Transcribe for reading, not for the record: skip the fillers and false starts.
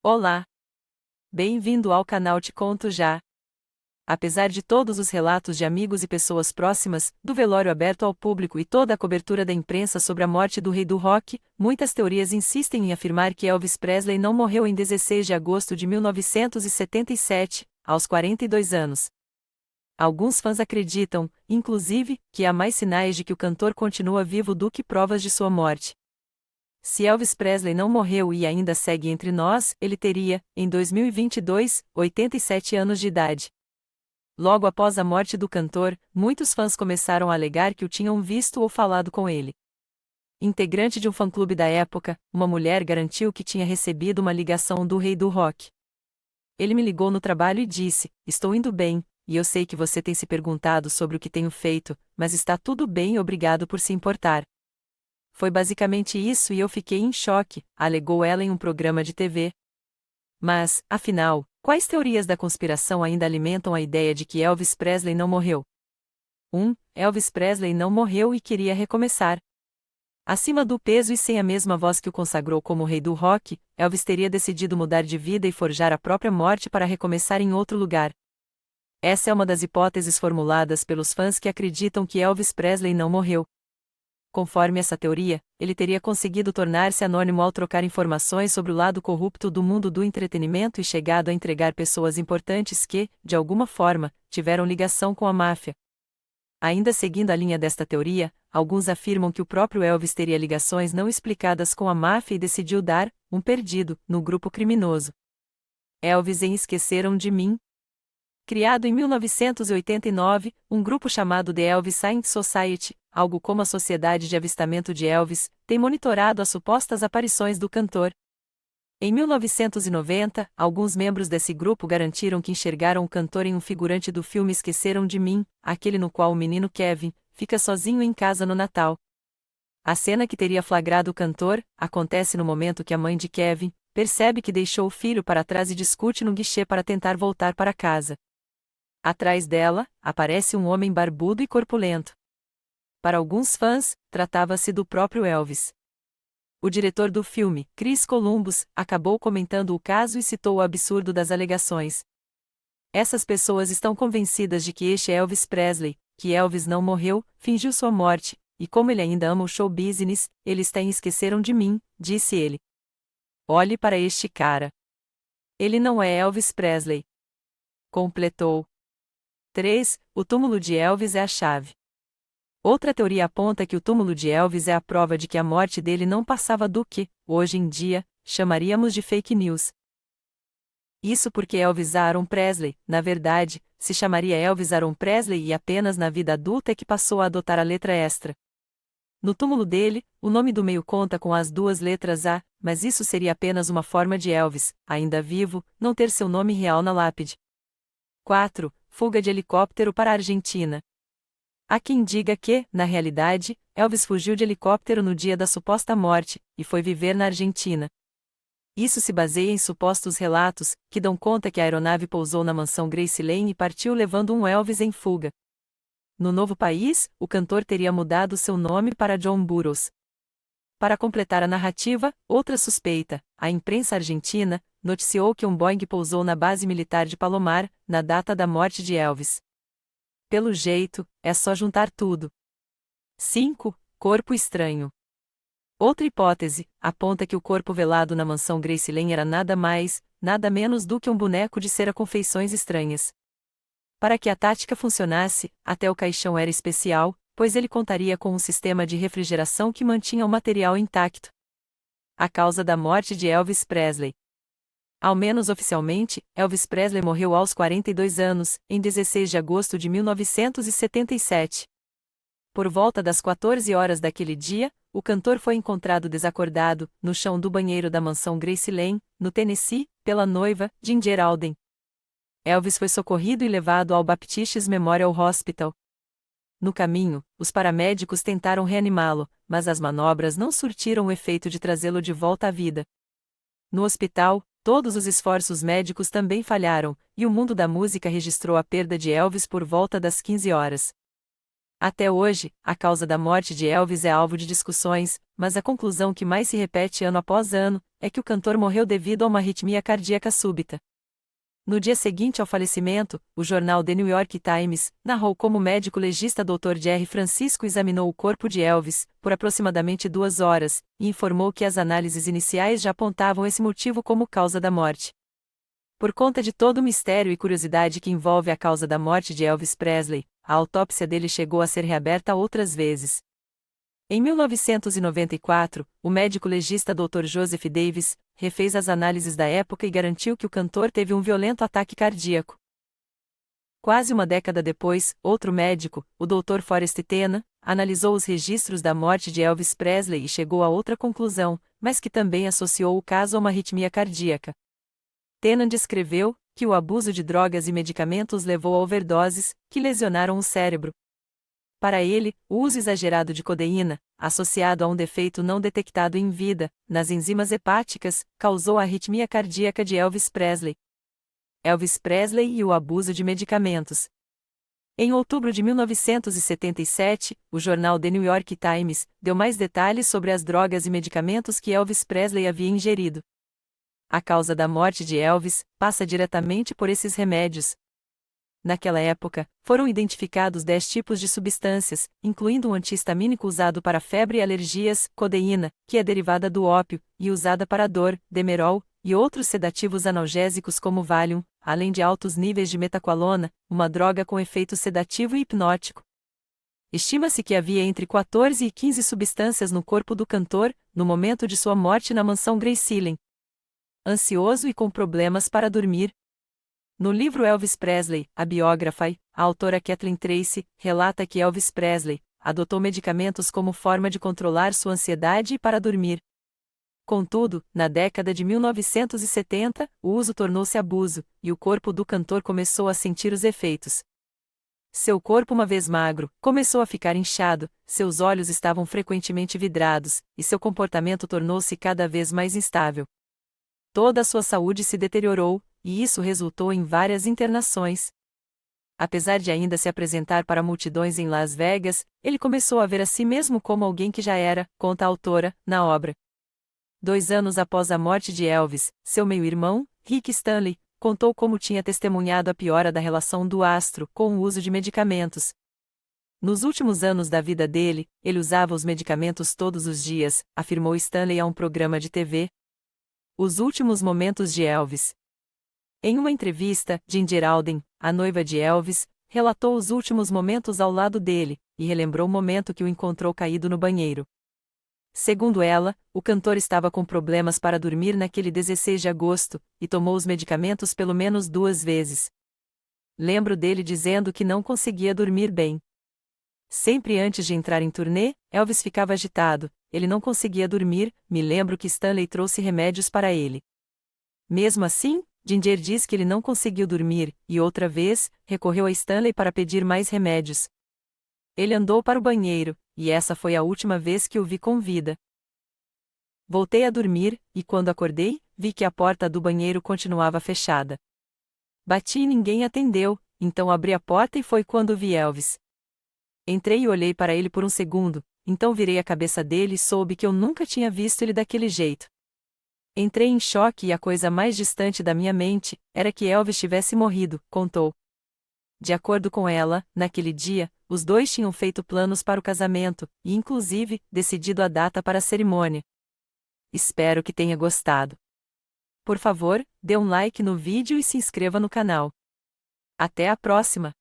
Olá! Bem-vindo ao canal Te Conto Já. Apesar de todos os relatos de amigos e pessoas próximas, do velório aberto ao público e toda a cobertura da imprensa sobre a morte do rei do rock, muitas teorias insistem em afirmar que Elvis Presley não morreu em 16 de agosto de 1977, aos 42 anos. Alguns fãs acreditam, inclusive, que há mais sinais de que o cantor continua vivo do que provas de sua morte. Se Elvis Presley não morreu e ainda segue entre nós, ele teria, em 2022, 87 anos de idade. Logo após a morte do cantor, muitos fãs começaram a alegar que o tinham visto ou falado com ele. Integrante de um fã-clube da época, uma mulher garantiu que tinha recebido uma ligação do rei do rock. Ele me ligou no trabalho e disse: "Estou indo bem, e eu sei que você tem se perguntado sobre o que tenho feito, mas está tudo bem e obrigado por se importar." Foi basicamente isso e eu fiquei em choque, alegou ela em um programa de TV. Mas, afinal, quais teorias da conspiração ainda alimentam a ideia de que Elvis Presley não morreu? 1. Elvis Presley não morreu e queria recomeçar. Acima do peso e sem a mesma voz que o consagrou como o rei do rock, Elvis teria decidido mudar de vida e forjar a própria morte para recomeçar em outro lugar. Essa é uma das hipóteses formuladas pelos fãs que acreditam que Elvis Presley não morreu. Conforme essa teoria, ele teria conseguido tornar-se anônimo ao trocar informações sobre o lado corrupto do mundo do entretenimento e chegado a entregar pessoas importantes que, de alguma forma, tiveram ligação com a máfia. Ainda seguindo a linha desta teoria, alguns afirmam que o próprio Elvis teria ligações não explicadas com a máfia e decidiu dar um perdido no grupo criminoso. Elvis em Esqueceram de Mim. Criado em 1989, um grupo chamado The Elvis Science Society, algo como a Sociedade de Avistamento de Elvis, tem monitorado as supostas aparições do cantor. Em 1990, alguns membros desse grupo garantiram que enxergaram o cantor em um figurante do filme Esqueceram de Mim, aquele no qual o menino Kevin fica sozinho em casa no Natal. A cena que teria flagrado o cantor acontece no momento que a mãe de Kevin percebe que deixou o filho para trás e discute no guichê para tentar voltar para casa. Atrás dela, aparece um homem barbudo e corpulento. Para alguns fãs, tratava-se do próprio Elvis. O diretor do filme, Chris Columbus, acabou comentando o caso e citou o absurdo das alegações. Essas pessoas estão convencidas de que este é Elvis Presley, que Elvis não morreu, fingiu sua morte, e como ele ainda ama o show business, eles têm Esqueceram de Mim, disse ele. Olhe para este cara. Ele não é Elvis Presley. Completou. 3. O túmulo de Elvis é a chave. Outra teoria aponta que o túmulo de Elvis é a prova de que a morte dele não passava do que, hoje em dia, chamaríamos de fake news. Isso porque Elvis Aaron Presley, na verdade, se chamaria Elvis Aaron Presley e apenas na vida adulta é que passou a adotar a letra extra. No túmulo dele, o nome do meio conta com as duas letras A, mas isso seria apenas uma forma de Elvis, ainda vivo, não ter seu nome real na lápide. 4. Fuga de helicóptero para a Argentina. Há quem diga que, na realidade, Elvis fugiu de helicóptero no dia da suposta morte, e foi viver na Argentina. Isso se baseia em supostos relatos, que dão conta que a aeronave pousou na mansão Gracie Lane e partiu levando um Elvis em fuga. No novo país, o cantor teria mudado seu nome para John Burroughs. Para completar a narrativa, outra suspeita, a imprensa argentina, noticiou que um Boeing pousou na base militar de Palomar, na data da morte de Elvis. Pelo jeito, é só juntar tudo. 5. Corpo estranho. Outra hipótese aponta que o corpo velado na mansão Gracie Lane era nada mais, nada menos do que um boneco de cera com feições estranhas. Para que a tática funcionasse, até o caixão era especial, pois ele contaria com um sistema de refrigeração que mantinha o material intacto. A causa da morte de Elvis Presley. Ao menos oficialmente, Elvis Presley morreu aos 42 anos, em 16 de agosto de 1977. Por volta das 14 horas daquele dia, o cantor foi encontrado desacordado, no chão do banheiro da mansão Gracie Lane, no Tennessee, pela noiva, Ginger Alden. Elvis foi socorrido e levado ao Baptist Memorial Hospital. No caminho, os paramédicos tentaram reanimá-lo, mas as manobras não surtiram o efeito de trazê-lo de volta à vida. No hospital, todos os esforços médicos também falharam, e o mundo da música registrou a perda de Elvis por volta das 15 horas. Até hoje, a causa da morte de Elvis é alvo de discussões, mas a conclusão que mais se repete ano após ano é que o cantor morreu devido a uma arritmia cardíaca súbita. No dia seguinte ao falecimento, o jornal The New York Times narrou como o médico legista Dr. Jerry Francisco examinou o corpo de Elvis por aproximadamente 2 horas e informou que as análises iniciais já apontavam esse motivo como causa da morte. Por conta de todo o mistério e curiosidade que envolve a causa da morte de Elvis Presley, a autópsia dele chegou a ser reaberta outras vezes. Em 1994, o médico legista Dr. Joseph Davis refez as análises da época e garantiu que o cantor teve um violento ataque cardíaco. Quase uma década depois, outro médico, o Dr. Forrest Tennant, analisou os registros da morte de Elvis Presley e chegou a outra conclusão, mas que também associou o caso a uma arritmia cardíaca. Tennant descreveu que o abuso de drogas e medicamentos levou a overdoses, que lesionaram o cérebro. Para ele, o uso exagerado de codeína, associado a um defeito não detectado em vida, nas enzimas hepáticas, causou a arritmia cardíaca de Elvis Presley. Elvis Presley e o abuso de medicamentos. Em outubro de 1977, o jornal The New York Times deu mais detalhes sobre as drogas e medicamentos que Elvis Presley havia ingerido. A causa da morte de Elvis passa diretamente por esses remédios. Naquela época, foram identificados 10 tipos de substâncias, incluindo um anti-histamínico usado para febre e alergias, codeína, que é derivada do ópio, e usada para dor, Demerol, e outros sedativos analgésicos como Valium, além de altos níveis de metaqualona, uma droga com efeito sedativo e hipnótico. Estima-se que havia entre 14 e 15 substâncias no corpo do cantor, no momento de sua morte na mansão Graceland. Ansioso e com problemas para dormir. No livro Elvis Presley, a biógrafa, a autora Kathleen Tracy relata que Elvis Presley adotou medicamentos como forma de controlar sua ansiedade e para dormir. Contudo, na década de 1970, o uso tornou-se abuso, e o corpo do cantor começou a sentir os efeitos. Seu corpo, uma vez magro, começou a ficar inchado, seus olhos estavam frequentemente vidrados, e seu comportamento tornou-se cada vez mais instável. Toda a sua saúde se deteriorou, e isso resultou em várias internações. Apesar de ainda se apresentar para multidões em Las Vegas, ele começou a ver a si mesmo como alguém que já era, conta a autora, na obra. 2 anos após a morte de Elvis, seu meio-irmão, Rick Stanley, contou como tinha testemunhado a piora da relação do astro com o uso de medicamentos. Nos últimos anos da vida dele, ele usava os medicamentos todos os dias, afirmou Stanley a um programa de TV. Os últimos momentos de Elvis. Em uma entrevista, Ginger Alden, a noiva de Elvis, relatou os últimos momentos ao lado dele, e relembrou o momento que o encontrou caído no banheiro. Segundo ela, o cantor estava com problemas para dormir naquele 16 de agosto, e tomou os medicamentos pelo menos 2 vezes. Lembro dele dizendo que não conseguia dormir bem. Sempre antes de entrar em turnê, Elvis ficava agitado, ele não conseguia dormir, me lembro que Stanley trouxe remédios para ele. Mesmo assim, Ginger diz que ele não conseguiu dormir, e outra vez, recorreu a Stanley para pedir mais remédios. Ele andou para o banheiro, e essa foi a última vez que o vi com vida. Voltei a dormir, e quando acordei, vi que a porta do banheiro continuava fechada. Bati e ninguém atendeu, então abri a porta e foi quando vi Elvis. Entrei e olhei para ele por um segundo, então virei a cabeça dele e soube que eu nunca tinha visto ele daquele jeito. Entrei em choque e a coisa mais distante da minha mente era que Elvis tivesse morrido, contou. De acordo com ela, naquele dia, os dois tinham feito planos para o casamento, e inclusive, decidido a data para a cerimônia. Espero que tenha gostado. Por favor, dê um like no vídeo e se inscreva no canal. Até a próxima!